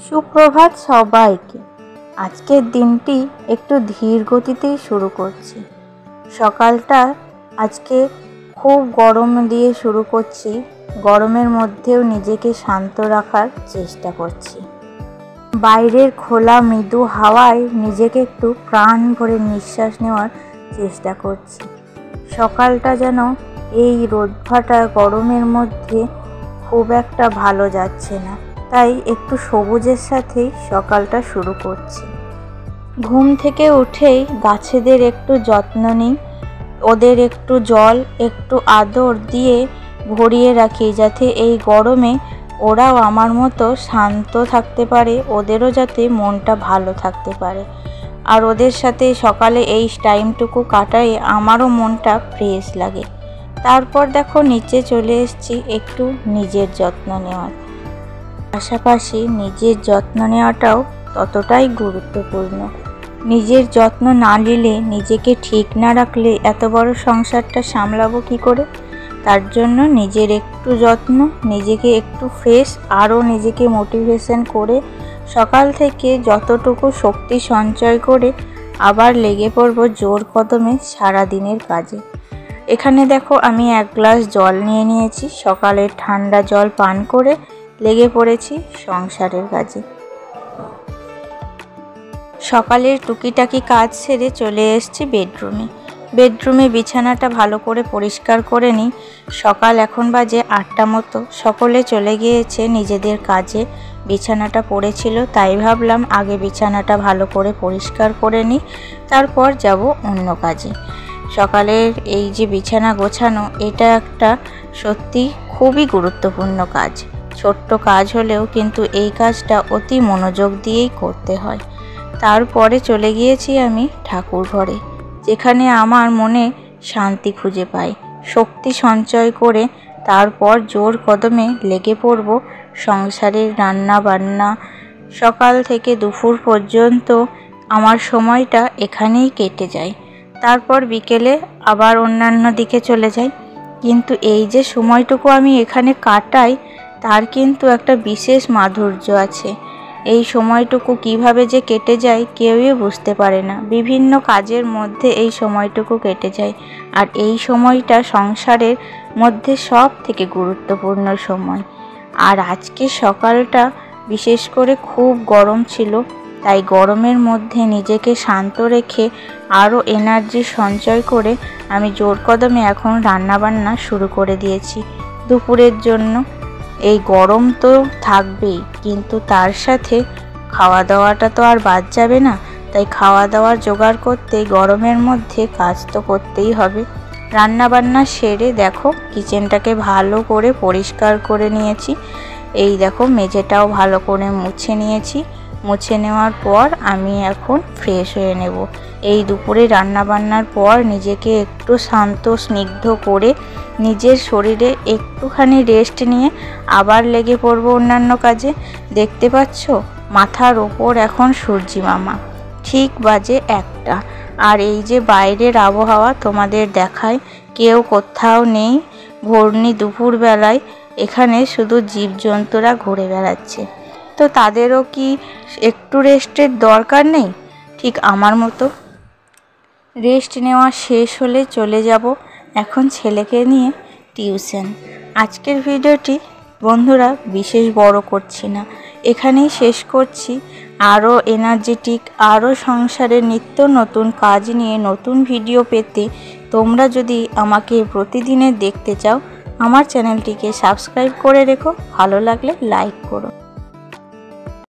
সুপ্রভাত সবাইকে। আজকের দিনটি একটু ধীর গতিতেই শুরু করছি। সকালটা আজকে খুব গরম দিয়ে শুরু করছি। গরমের মধ্যেও নিজেকে শান্ত রাখার চেষ্টা করছি। বাইরের খোলা মৃদু হাওয়ায় নিজেকে একটু প্রাণ ভরে নিঃশ্বাস নেওয়ার চেষ্টা করছি। সকালটা যেন এই রোদভাটা গরমের মধ্যে খুব একটা ভালো যাচ্ছে না, তাই একটু সবুজের সাথেই সকালটা শুরু করছি। ঘুম থেকে উঠেই গাছেদের একটু যত্ন নিই, ওদের একটু জল একটু আদর দিয়ে ভরিয়ে রাখি, যাতে এই গরমে ওরাও আমার মতো শান্ত থাকতে পারে, ওদেরও যাতে মনটা ভালো থাকতে পারে। আর ওদের সাথে সকালে এই টাইমটুকু কাটাই আমারও মনটা ফ্রেশ লাগে। তারপর দেখো নিচে চলে এসেছি একটু নিজের যত্ন নেওয়ার। পাশাপাশি নিজের যত্ন নেওয়াটাও ততটাই গুরুত্বপূর্ণ। নিজের যত্ন না নিলে, নিজেকে ঠিক না রাখলে এত বড় সংসারটা সামলাবো কি করে? তার জন্য নিজের একটু যত্ন, নিজেকে একটু ফ্রেশ, আরও নিজেকে মোটিভেশন করে সকাল থেকে যতটুকু শক্তি সঞ্চয় করে আবার লেগে পড়বো জোর কদমে সারাদিনের কাজে। এখানে দেখো আমি 1 গ্লাস জল নিয়ে নিয়েছি। সকালে ঠান্ডা জল পান করে লেগে পড়েছি সংসারের কাজে। সকালের টুকিটাকি কাজ সেরে চলে এসেছি বেডরুমে বিছানাটা ভালো করে পরিষ্কার করে নিই। সকাল এখন বাজে 8টা মতো। সকলে চলে গিয়েছে নিজেদের কাজে। বিছানাটা পড়েছিল, তাই ভাবলাম আগে বিছানাটা ভালো করে পরিষ্কার করে নিই, তারপর যাব অন্য কাজে। সকালের এই যে বিছানা গোছানো, এটা একটা সত্যি খুবই গুরুত্বপূর্ণ কাজ। ছোট্ট কাজ হলেও কিন্তু এই কাজটা অতি মনোযোগ দিয়েই করতে হয়। তারপরে চলে গিয়েছি আমি ঠাকুর ঘরে, যেখানে আমার মনে শান্তি খুঁজে পাই। শক্তি সঞ্চয় করে তারপর জোর কদমে লেগে পড়ব সংসারের রান্না বান্না। সকাল থেকে দুপুর পর্যন্ত আমার সময়টা এখানেই কেটে যায়। তারপর বিকেলে আবার অন্যান্য দিকে চলে যাই। কিন্তু এই যে সময়টুকু আমি এখানে কাটাই, তার কিন্তু একটা বিশেষ মাধুর্য আছে। এই সময়টুকু কিভাবে যে কেটে যায় কেউই বুঝতে পারে না। বিভিন্ন কাজের মধ্যে এই সময়টুকু কেটে যায়, আর এই সময়টা সংসারের মধ্যে সব থেকে গুরুত্বপূর্ণ সময়। আর আজকে সকালটা বিশেষ করে খুব গরম ছিল, তাই গরমের মধ্যে নিজেকে শান্ত রেখে আরও এনার্জি সঞ্চয় করে আমি জোর কদমে এখন রান্নাবান্না শুরু করে দিয়েছি দুপুরের জন্য। এই গরম তো থাকবেই, কিন্তু তার সাথে খাওয়া দাওয়াটা তো আর বাদ যাবে না। তাই খাওয়া দাওয়ার জোগাড় করতে গরমের মধ্যে কাজ তো করতেই হবে। রান্নাবান্না সেরে দেখো কিচেনটাকে ভালো করে পরিষ্কার করে নিয়েছি। এই দেখো মেঝেটাও ভালো করে মুছে নিয়েছি। মুছে নেওয়ার পর আমি এখন ফ্রেশ হয়ে নেব। এই দুপুরে রান্নাবান্নার পর নিজেকে একটু শান্ত স্নিগ্ধ করে নিজের শরীরে একটুখানি রেস্ট নিয়ে আবার লেগে পড়ব অন্যান্য কাজে। দেখতে পাচ্ছ মাথার ওপর এখন সূর্যি মামা, ঠিক বাজে 1টা। আর এই যে বাইরের আবহাওয়া তোমাদের দেখায়, কেউ কোথাও নেই। ভোরনি দুপুর বেলায় এখানে শুধু জীবজন্তুরা ঘুরে বেড়াচ্ছে। তো তাদেরও কি একটু রেস্টের দরকার নেই? ঠিক আমার মতো। রেস্ট নেওয়া শেষ হলে চলে যাব এখন ছেলেকে নিয়ে টিউশন। আজকের ভিডিওটি বন্ধুরা বিশেষ বড় করছি না, এখানেই শেষ করছি। আরও এনার্জেটিক, আরও সংসারের নিত্য নতুন কাজ নিয়ে নতুন ভিডিও পেতে তোমরা যদি আমাকে প্রতিদিনের দেখতে চাও, আমার চ্যানেলটিকে সাবস্ক্রাইব করে রেখো। ভালো লাগলে লাইক করো।